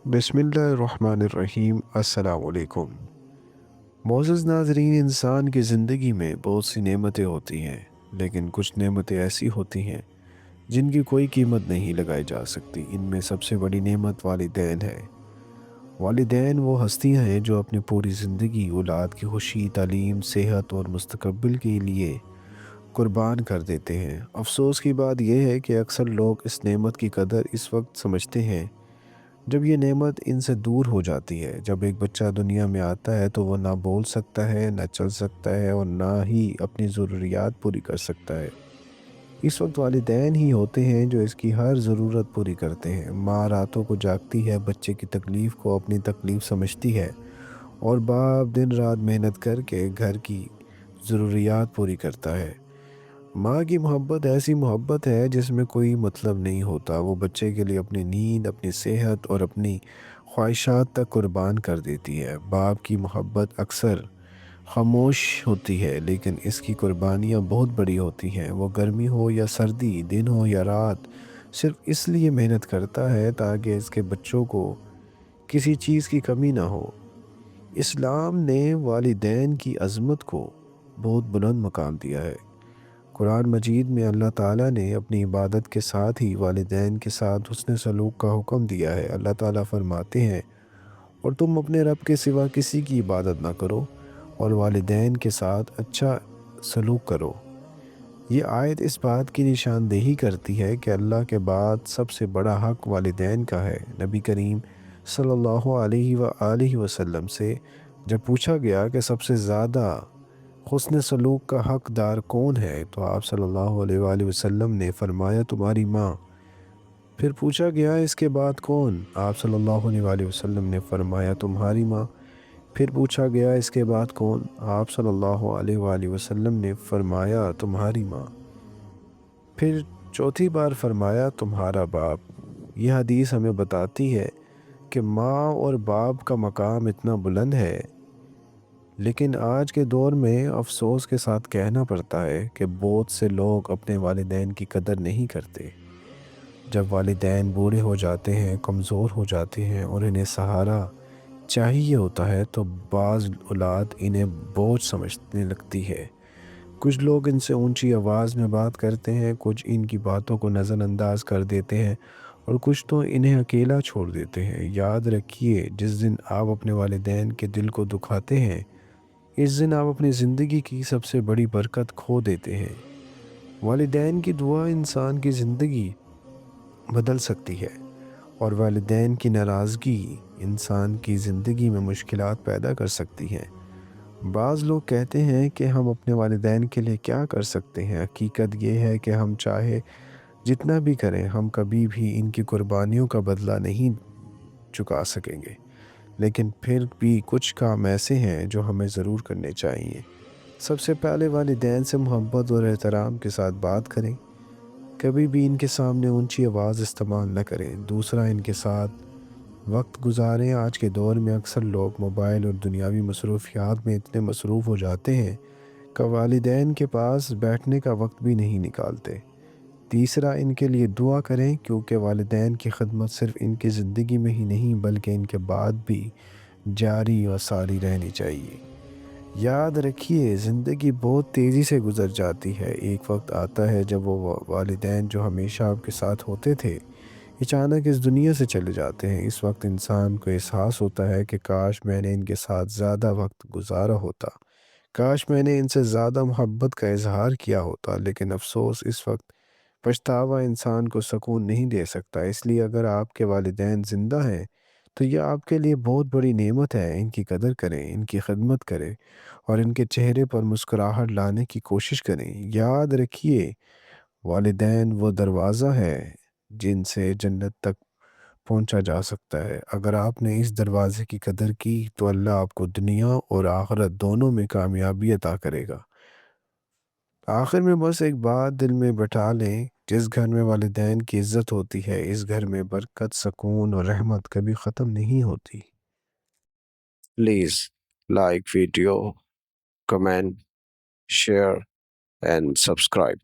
بسم اللہ الرحمن الرحیم۔ السلام علیکم معزز ناظرین، انسان کی زندگی میں بہت سی نعمتیں ہوتی ہیں، لیکن کچھ نعمتیں ایسی ہوتی ہیں جن کی کوئی قیمت نہیں لگائی جا سکتی۔ ان میں سب سے بڑی نعمت والدین ہے۔ والدین وہ ہستیاں ہیں جو اپنی پوری زندگی اولاد کی خوشی، تعلیم، صحت اور مستقبل کے لیے قربان کر دیتے ہیں۔ افسوس کی بات یہ ہے کہ اکثر لوگ اس نعمت کی قدر اس وقت سمجھتے ہیں جب یہ نعمت ان سے دور ہو جاتی ہے۔ جب ایک بچہ دنیا میں آتا ہے تو وہ نہ بول سکتا ہے، نہ چل سکتا ہے اور نہ ہی اپنی ضروریات پوری کر سکتا ہے۔ اس وقت والدین ہی ہوتے ہیں جو اس کی ہر ضرورت پوری کرتے ہیں۔ ماں راتوں کو جاگتی ہے، بچے کی تکلیف کو اپنی تکلیف سمجھتی ہے، اور باپ دن رات محنت کر کے گھر کی ضروریات پوری کرتا ہے۔ ماں کی محبت ایسی محبت ہے جس میں کوئی مطلب نہیں ہوتا۔ وہ بچے کے لیے اپنی نیند، اپنی صحت اور اپنی خواہشات تک قربان کر دیتی ہے۔ باپ کی محبت اکثر خاموش ہوتی ہے، لیکن اس کی قربانیاں بہت بڑی ہوتی ہیں۔ وہ گرمی ہو یا سردی، دن ہو یا رات، صرف اس لیے محنت کرتا ہے تاکہ اس کے بچوں کو کسی چیز کی کمی نہ ہو۔ اسلام نے والدین کی عظمت کو بہت بلند مقام دیا ہے۔ قرآن مجید میں اللہ تعالیٰ نے اپنی عبادت کے ساتھ ہی والدین کے ساتھ حسن سلوک کا حکم دیا ہے۔ اللہ تعالیٰ فرماتے ہیں، اور تم اپنے رب کے سوا کسی کی عبادت نہ کرو اور والدین کے ساتھ اچھا سلوک کرو۔ یہ آیت اس بات کی نشاندہی کرتی ہے کہ اللہ کے بعد سب سے بڑا حق والدین کا ہے۔ نبی کریم صلی اللہ علیہ وآلہ وسلم سے جب پوچھا گیا کہ سب سے زیادہ حسن سلوک کا حقدار کون ہے، تو آپ صلی اللہ علیہ وآلہ وسلم نے فرمایا تمہاری ماں۔ پھر پوچھا گیا اس کے بعد کون، آپ صلی اللہ علیہ وآلہ وسلم نے فرمایا تمہاری ماں۔ پھر پوچھا گیا اس کے بعد کون، آپ صلی اللہ علیہ وآلہ وسلم نے فرمایا تمہاری ماں۔ پھر چوتھی بار فرمایا تمہارا باپ۔ یہ حدیث ہمیں بتاتی ہے کہ ماں اور باپ کا مقام اتنا بلند ہے، لیکن آج کے دور میں افسوس کے ساتھ کہنا پڑتا ہے کہ بہت سے لوگ اپنے والدین کی قدر نہیں کرتے۔ جب والدین بوڑھے ہو جاتے ہیں، کمزور ہو جاتے ہیں اور انہیں سہارا چاہیے ہوتا ہے تو بعض اولاد انہیں بوجھ سمجھنے لگتی ہے۔ کچھ لوگ ان سے اونچی آواز میں بات کرتے ہیں، کچھ ان کی باتوں کو نظر انداز کر دیتے ہیں اور کچھ تو انہیں اکیلا چھوڑ دیتے ہیں۔ یاد رکھیے، جس دن آپ اپنے والدین کے دل کو دکھاتے ہیں، اس دن آپ اپنی زندگی کی سب سے بڑی برکت کھو دیتے ہیں۔ والدین کی دعا انسان کی زندگی بدل سکتی ہے، اور والدین کی ناراضگی انسان کی زندگی میں مشکلات پیدا کر سکتی ہے۔ بعض لوگ کہتے ہیں کہ ہم اپنے والدین کے لیے کیا کر سکتے ہیں۔ حقیقت یہ ہے کہ ہم چاہے جتنا بھی کریں، ہم کبھی بھی ان کی قربانیوں کا بدلہ نہیں چکا سکیں گے، لیکن پھر بھی کچھ کام ایسے ہیں جو ہمیں ضرور کرنے چاہیے۔ سب سے پہلے والدین سے محبت اور احترام کے ساتھ بات کریں۔ کبھی بھی ان کے سامنے اونچی آواز استعمال نہ کریں۔ دوسرا، ان کے ساتھ وقت گزاریں۔ آج کے دور میں اکثر لوگ موبائل اور دنیاوی مصروفیات میں اتنے مصروف ہو جاتے ہیں کہ والدین کے پاس بیٹھنے کا وقت بھی نہیں نکالتے۔ تیسرا، ان کے لیے دعا کریں، کیونکہ والدین کی خدمت صرف ان کی زندگی میں ہی نہیں بلکہ ان کے بعد بھی جاری و ساری رہنی چاہیے۔ یاد رکھیے، زندگی بہت تیزی سے گزر جاتی ہے۔ ایک وقت آتا ہے جب وہ والدین جو ہمیشہ آپ کے ساتھ ہوتے تھے اچانک اس دنیا سے چلے جاتے ہیں۔ اس وقت انسان کو احساس ہوتا ہے کہ کاش میں نے ان کے ساتھ زیادہ وقت گزارا ہوتا، کاش میں نے ان سے زیادہ محبت کا اظہار کیا ہوتا۔ لیکن افسوس، اس وقت پچھتاوا انسان کو سکون نہیں دے سکتا۔ اس لیے اگر آپ کے والدین زندہ ہیں تو یہ آپ کے لیے بہت بڑی نعمت ہے۔ ان کی قدر کریں، ان کی خدمت کریں اور ان کے چہرے پر مسکراہٹ لانے کی کوشش کریں۔ یاد رکھیے، والدین وہ دروازہ ہے جن سے جنت تک پہنچا جا سکتا ہے۔ اگر آپ نے اس دروازے کی قدر کی تو اللہ آپ کو دنیا اور آخرت دونوں میں کامیابی عطا کرے گا۔ آخر میں بس ایک بات دل میں بٹھا لیں، جس گھر میں والدین کی عزت ہوتی ہے، اس گھر میں برکت، سکون اور رحمت کبھی ختم نہیں ہوتی۔ Please like video, comment, share and subscribe.